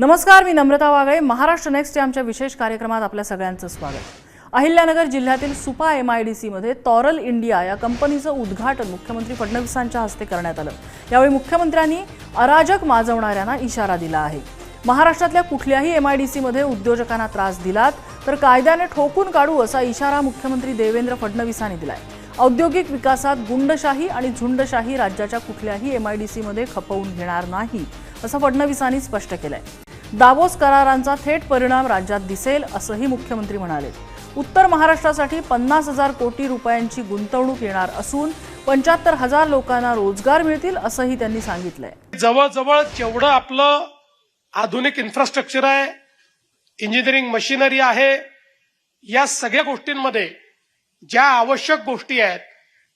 नमस्कार, मी नम्रता वागळे. महाराष्ट्र नेक्स्ट या आमच्या विशेष कार्यक्रमात आपल्या सगळ्यांचं स्वागत. अहिल्यानगर जिल्ह्यातील सुपा MIDC मध्ये तॉरल इंडिया या कंपनीचं उद्घाटन मुख्यमंत्री फडणवीसांच्या हस्ते करण्यात आलं. यावेळी मुख्यमंत्र्यांनी अराजक माजवणाऱ्यांना इशारा दिला आहे. महाराष्ट्रातल्या कुठल्याही MIDC मध्ये उद्योजकांना त्रास दिलात तर कायद्याने ठोकून काढू असा इशारा मुख्यमंत्री देवेंद्र फडणवीसांनी दिलाय. औद्योगिक विकासात गुंडशाही आणि झुंडशाही राज्याच्या कुठल्याही MIDC मध्ये खपवून घेणार नाही असं फडणवीसांनी स्पष्ट केलंय. दावोस करारांचा थेट परिणाम राज्यात दिसेल असंही मुख्यमंत्री म्हणाले. उत्तर महाराष्ट्रासाठी 50,000 कोटी रुपयांची गुंतवणूक येणार असून 75,000 लोकांना रोजगार मिळतील असंही त्यांनी सांगितलंय. जवळजवळ जेवढं आपलं आधुनिक इन्फ्रास्ट्रक्चर आहे, इंजिनिअरिंग मशिनरी आहे, या सगळ्या गोष्टींमध्ये ज्या आवश्यक गोष्टी आहेत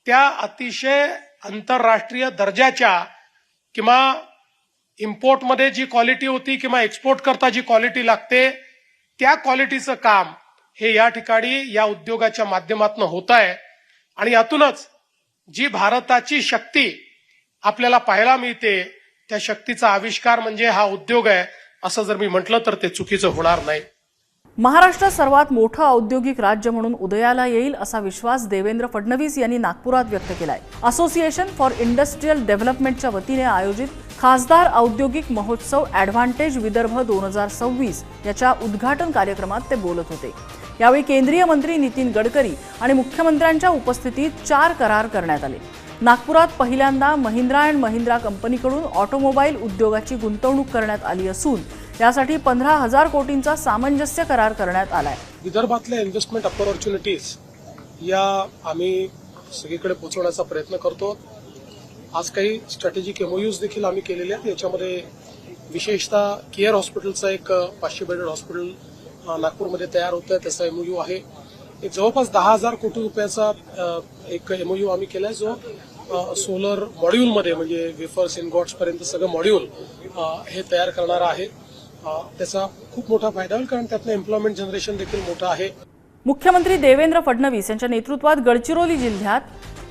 त्या अतिशय आंतरराष्ट्रीय दर्जाच्या किंवा इम्पोर्टमध्ये जी क्वालिटी होती किंवा एक्सपोर्ट करता जी क्वालिटी लागते त्या क्वालिटीचं काम हे या ठिकाणी या उद्योगाच्या माध्यमातून होत आहे. आणि यातूनच जी भारताची शक्ती आपल्याला पाहायला मिळते त्या शक्तीचा आविष्कार म्हणजे हा उद्योग आहे असं जर मी म्हटलं तर ते चुकीचं होणार नाही. महाराष्ट्र सर्वात मोठं औद्योगिक राज्य म्हणून उदयाला येईल असा विश्वास देवेंद्र फडणवीस यांनी नागपुरात व्यक्त केलाय. असोसिएशन फॉर इंडस्ट्रियल डेव्हलपमेंटच्या वतीने आयोजित खासदार औद्योगिक महोत्सव ॲडव्हान्टेज विदर्भ 2026 याच्या उद्घाटन कार्यक्रमात ते बोलत होते. यावेळी केंद्रीय मंत्री नितीन गडकरी आणि मुख्यमंत्र्यांच्या उपस्थितीत 4 करार करण्यात आले. नागपुरात पहिल्यांदा महिंद्रा अँड महिंद्रा कंपनीकडून ऑटोमोबाईल उद्योगाची गुंतवणूक करण्यात आली असून यासाठी 15,000 कोटींचा सामंजस्य करार करण्यात आलाय. विदर्भातल्या इन्व्हेस्टमेंट अपॉर्च्युनिटीज या आम्ही सगळीकडे पोहोचवण्याचा प्रयत्न करतो. आज काही स्ट्रॅटेजिक MOUs देखील आम्ही केलेले आहेत. याच्यामध्ये विशेषतः केअर हॉस्पिटलचा एक 500 बेडेड हॉस्पिटल नागपूरमध्ये तयार होतं, त्याचा MOU आहे. एक जवळपास 10,000 कोटी रुपयाचा एक MOU आम्ही केलाय जो सोलर मॉड्यूलमध्ये म्हणजे वेफर्स इनगॉट्स पर्यंत सगळं मॉड्यूल हे तयार करणार आहे. त्याचा खूप मोठा फायदा होईल कारण त्यातलं एम्प्लॉयमेंट जनरेशन देखील मोठं आहे. मुख्यमंत्री देवेंद्र फडणवीस यांच्या नेतृत्वात गडचिरोली जिल्ह्यात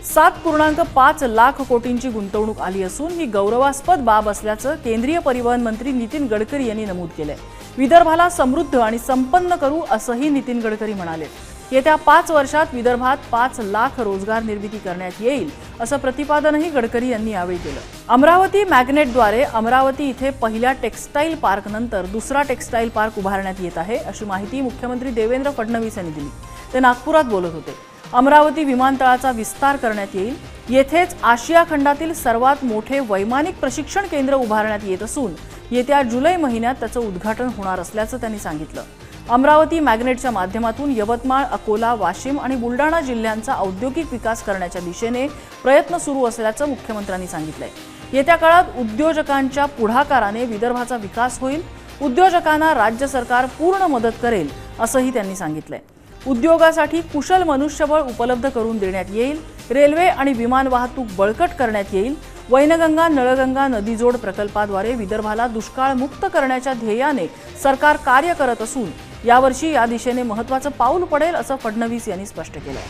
7.5 लाख कोटींची गुंतवणूक आली असून ही गौरवास्पद बाब असल्याचं केंद्रीय परिवहन मंत्री नितीन गडकरी यांनी नमूद केलंय. विदर्भाला समृद्ध आणि संपन्न करू असंही नितीन गडकरी म्हणाले. येत्या 5 वर्षात विदर्भात 5 लाख रोजगार निर्मिती करण्यात येईल असं प्रतिपादनही गडकरी यांनी यावेळी केलं. अमरावती मॅग्नेटद्वारे अमरावती इथे पहिल्या टेक्स्टाईल पार्कनंतर दुसरा टेक्स्टाईल पार्क उभारण्यात येत आहे अशी माहिती मुख्यमंत्री देवेंद्र फडणवीस यांनी दिली. ते नागपुरात बोलत होते. अमरावती विमानतळाचा विस्तार करण्यात येईल. येथेच आशिया खंडातील सर्वात मोठे वैमानिक प्रशिक्षण केंद्र उभारण्यात येत असून येत्या जुलै महिन्यात त्याचं उद्घाटन होणार असल्याचं त्यांनी सांगितलं. अमरावती मॅग्नेटच्या माध्यमातून यवतमाळ, अकोला, वाशिम आणि बुलडाणा जिल्ह्यांचा औद्योगिक विकास करण्याच्या दिशेने प्रयत्न सुरू असल्याचं मुख्यमंत्र्यांनी सांगितलंय. येत्या काळात उद्योजकांच्या पुढाकाराने विदर्भाचा विकास होईल. उद्योजकांना राज्य सरकार पूर्ण मदत करेल असंही त्यांनी सांगितलंय. उद्योगासाठी कुशल मनुष्यबळ उपलब्ध करून देण्यात येईल. रेल्वे आणि विमान वाहतूक बळकट करण्यात येईल. वैनगंगा नळगंगा नदीजोड प्रकल्पाद्वारे विदर्भाला दुष्काळमुक्त करण्याच्या ध्येयाने सरकार कार्य करत असून यावर्षी या दिशेने महत्त्वाचं पाऊल पडेल असं फडणवीस यांनी स्पष्ट केलंय.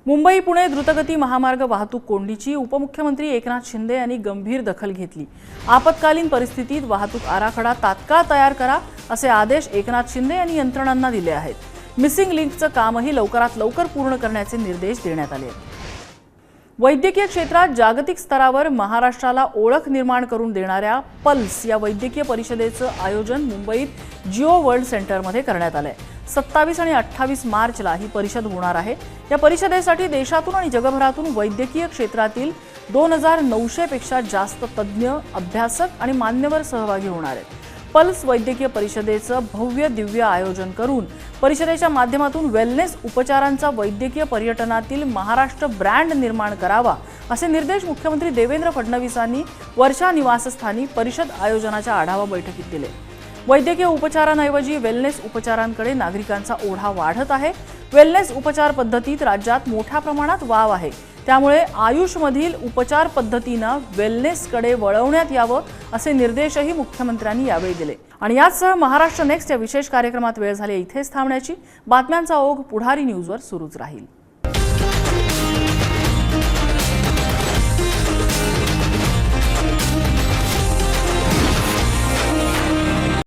मुंबई पुणे द्रुतगती महामार्ग वाहतूक कोंडीची उपमुख्यमंत्री एकनाथ शिंदे यांनी गंभीर दखल घेतली. आपत्कालीन परिस्थितीत वाहतूक आराखडा तात्काळ तयार करा असे आदेश एकनाथ शिंदे यांनी यंत्रणांना दिले आहेत. मिसिंग लिंकचं कामही लवकरात लवकर पूर्ण करण्याचे निर्देश देण्यात आले. वैद्यकीय क्षेत्रात जागतिक स्तरावर महाराष्ट्राला ओळख निर्माण करून देणाऱ्या पल्स या वैद्यकीय परिषदेचं आयोजन मुंबईत जिओ वर्ल्ड सेंटरमध्ये करण्यात आलंय. 27 आणि 28 मार्चला ही परिषद होणार आहे. या परिषदेसाठी देशातून आणि जगभरातून वैद्यकीय क्षेत्रातील 2,900 पेक्षा जास्त तज्ज्ञ, अभ्यासक आणि मान्यवर सहभागी होणार आहेत. पल्स वैद्यकीय परिषदेचं भव्य दिव्य आयोजन करून परिषदेच्या माध्यमातून वेलनेस उपचारांचा वैद्यकीय पर्यटनातील महाराष्ट्र ब्रँड निर्माण करावा असे निर्देश मुख्यमंत्री देवेंद्र फडणवीसांनी वर्षा निवासस्थानी परिषद आयोजनाच्या आढावा बैठकीत दिले. वैद्यकीय उपचारांऐवजी वेलनेस उपचारांकडे नागरिकांचा ओढा वाढत आहे. वेलनेस उपचार पद्धतीत राज्यात मोठ्या प्रमाणात वाव आहे. त्यामुळे आयुषमधील उपचार पद्धतींना वेलनेसकडे वळवण्यात यावं असे निर्देशही मुख्यमंत्र्यांनी यावेळी दिले. आणि याचसह महाराष्ट्र नेक्स्ट या विशेष कार्यक्रमात वेळ झाली इथेच थांबण्याची. बातम्यांचा ओघ पुढारी न्यूजवर सुरूच राहील.